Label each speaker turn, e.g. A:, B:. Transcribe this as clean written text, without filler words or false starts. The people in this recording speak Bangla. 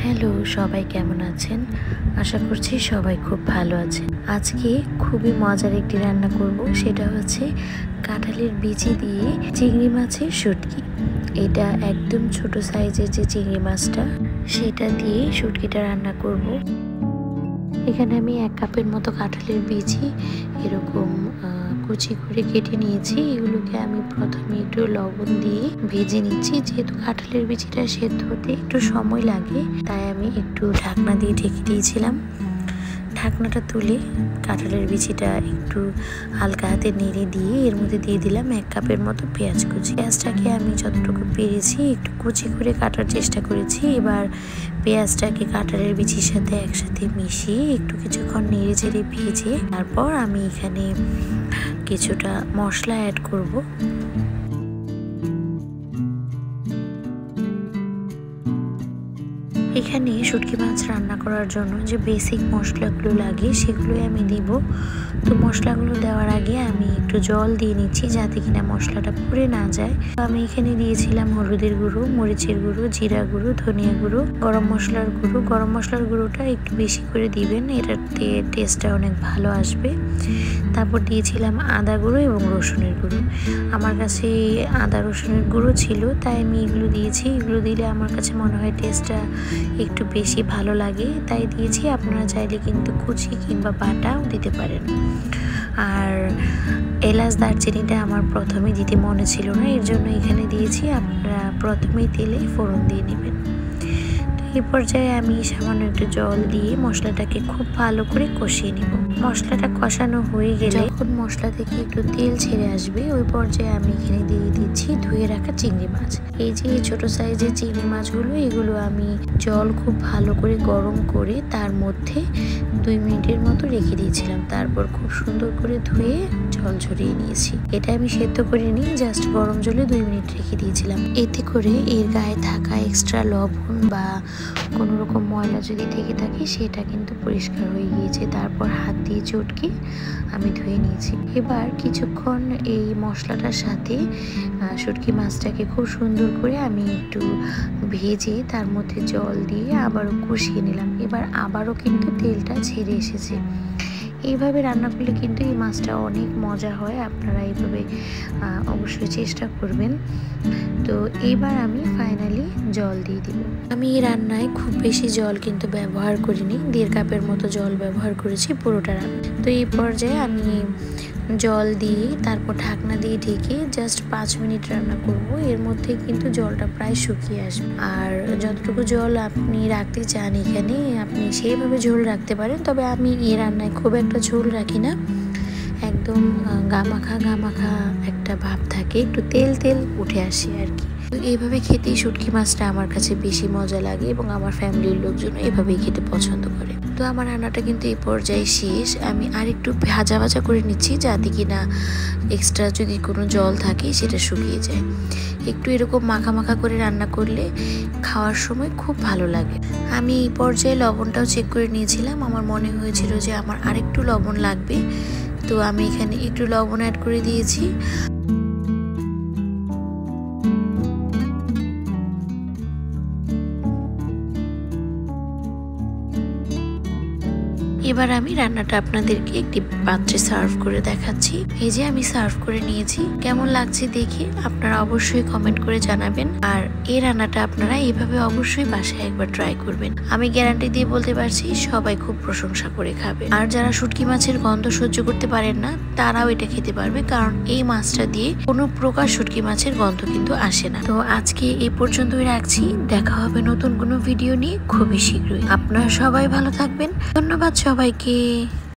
A: হ্যালো, সবাই কেমন আছেন? আশা করছি সবাই খুব ভালো আছেন। আজকে খুবই মজার একটি রান্না করব, সেটা হচ্ছে কাঁঠালের বিচি দিয়ে চিংড়ি মাছের শুটকি। এটা একদম ছোট সাইজের যে চিংড়ি মাছটা, সেটা দিয়ে শুটকিটা রান্না করব। এখানে আমি 1 কাপের মতো কাঁঠালের বিচি এরকম কুচি করে কেটে নিয়েছি। এগুলোকে আমি প্রথমে একটু লবণ দিয়ে ভেজে নিচ্ছি। যেহেতু কাঁঠালের বিচিটা সেদ্ধ হতে একটু সময় লাগে, তাই আমি একটু ঢাকনা দিয়ে ঢেকে দিয়েছিলাম। ঢাকনাটা তুলে কাঁঠালের বিচিটা একটু হালকা হাতে নেড়ে দিয়ে এর মধ্যে দিয়ে দিলাম 1 কাপের মতো পেঁয়াজ কুচি। পেঁয়াজটাকে আমি যতটুকু পেরেছি একটু কুচি করে কাটার চেষ্টা করেছি। এবার পেঁয়াজটাকে কাঁঠালের বিচির সাথে একসাথে মিশিয়ে একটু কিছুক্ষণ নেড়ে চেড়ে ভেজে তারপর আমি এখানে কিছুটা মশলা অ্যাড করব। এখানে শুটকি মাছ রান্না করার জন্য যে বেসিক মশলাগুলো লাগে সেগুলোই আমি দিব। তো মশলাগুলো দেওয়ার আগে আমি একটু জল দিয়ে নিচ্ছি যাতে কিনা মশলাটা পুড়ে না যায়। আমি এখানে দিয়েছিলাম হলুদের গুঁড়ো, মরিচের গুঁড়ো, জিরা গুঁড়ো, ধনিয়া গুঁড়ো, গরম মশলার গুঁড়ো। গরম মশলার গুঁড়োটা একটু বেশি করে দিবেন, এটাতে টেস্টটা অনেক ভালো আসবে। তারপর দিয়েছিলাম আদা গুঁড়ো এবং রসুনের গুঁড়ো। আমার কাছে আদা রসুনের গুঁড়ো ছিল, তাই আমি এগুলো দিয়েছি। এগুলো দিলে আমার কাছে মনে হয় টেস্টটা একটু বেশি ভালো লাগে, তাই দিয়েছি। আপনারা চাইলে কিন্তু কুচি কিংবা বাটাও দিতে পারেন। আর এলাচ দারচিনিটা আমার প্রথমে দিতে মনে ছিল না, এর জন্য এখানে দিয়েছি। আপনারা প্রথমেই তেলে ফোড়ন দিয়ে নেবেন। তো এই পর্যায়ে আমি সামান্য একটু জল দিয়ে মশলাটাকে খুব ভালো করে কষিয়ে নিব। মশলাটা কষানো হয়ে গেলে যখন মশলা থেকে একটু তেল ছেড়ে আসবে, ওই পর্যায়ে আমি এখানে দিয়ে দিচ্ছি ধুয়ে রাখা চিংড়ি মাছ। এই যে ছোট সাইজের চিংড়ি মাছগুলো, এগুলো আমি জল খুব ভালো করে গরম করে তার মধ্যে 2 মিনিটের মতো রেখে দিয়েছিলাম। তারপর খুব সুন্দর করে ধুয়ে জল ঝরিয়ে নিয়েছি। এটা আমি সেদ্ধ করিনি, জাস্ট গরম জলে 2 মিনিট রেখে দিয়েছিলাম। এতে করে এর গায়ে থাকা এক্সট্রা লবণ বা কোনো রকম ময়লা যদি থেকে থাকে সেটা কিন্তু পরিষ্কার হয়ে গিয়েছে। তারপর হাত দিয়ে চটকে আমি ধুয়ে নিয়েছি। এবার কিছুক্ষণ এই মশলাটার সাথে শুটকি মাছটাকে খুব সুন্দর করে আমি একটু ভেজে তার মধ্যে জল দিয়ে আবারও কষিয়ে নিলাম। এবার আবারও কিন্তু তেলটা ছেড়ে এসেছে। এইভাবে রান্না করলে কিন্তু এই মাছটা অনেক মজা হয়। আপনারা এইভাবে অবশ্যই চেষ্টা করবেন। তো এইবার আমি ফাইনালি জল দিয়ে দিব। আমি এই রান্নায় খুব বেশি জল কিন্তু ব্যবহার করিনি, 1.5 কাপের মতো জল ব্যবহার করেছি পুরোটা রান্না। তো এই পর্যায়ে আমি জল দিয়ে তারপর ঢাকনা দিয়ে ঢেকে জাস্ট 5 মিনিট রান্না করব। এর মধ্যে কিন্তু জলটা প্রায় শুকিয়ে আসবে। আর যতটুকু জল আপনি রাখতে চান এখানে আপনি সেইভাবে ঝোল রাখতে পারেন, তবে আমি এই রান্নায় খুব একটা ঝোল রাখি না। একদম গামাখা গামাখা একটা ভাব থাকে, একটু তেল তেল উঠে আসে আর কি। তো এইভাবে খেতেই শুটকি মাছটা আমার কাছে বেশি মজা লাগে এবং আমার ফ্যামিলির লোকজন এভাবেই খেতে পছন্দ করে। তো আমার রান্নাটা কিন্তু এই পর্যায়ে শেষ। আমি আরেকটু ভাজা ভাজা করে নিচ্ছি যাতে কিনা এক্সট্রা যদি কোনো জল থাকে সেটা শুকিয়ে যায়। একটু এরকম মাখা মাখা করে রান্না করলে খাওয়ার সময় খুব ভালো লাগে। আমি এই পর্যায়ে লবণটাও চেক করে নিয়েছিলাম। আমার মনে হয়েছিল যে আমার আরেকটু লবণ লাগবে, তো আমি এখানে একটু লবণ অ্যাড করে দিয়েছি। এবার আমি রান্নাটা আপনাদেরকে একটি পাত্রে সার্ভ করে দেখাচ্ছি। এই যে আমি সার্ভ করে নিয়েছি। কেমন লাগছে দেখে আপনারা অবশ্যই কমেন্ট করে জানাবেন। আর এই রান্নাটা আপনারা এইভাবে অবশ্যই বাসায় একবার ট্রাই করবেন। আমি গ্যারান্টি দিয়ে বলতে পারছি সবাই খুব প্রশংসা করে খাবে। আর যারা শুটকি মাছের গন্ধ সহ্য করতে পারেন না তারাও এটা খেতে পারবে, কারণ এই মাছটা দিয়ে কোনো প্রকার শুটকি মাছের গন্ধ কিন্তু আসে না। তো আজকে এই পর্যন্তই রাখছি। দেখা হবে নতুন কোনো ভিডিও নিয়ে খুবই শীঘ্রই। আপনারা সবাই ভালো থাকবেন। ধন্যবাদ সবাইকে।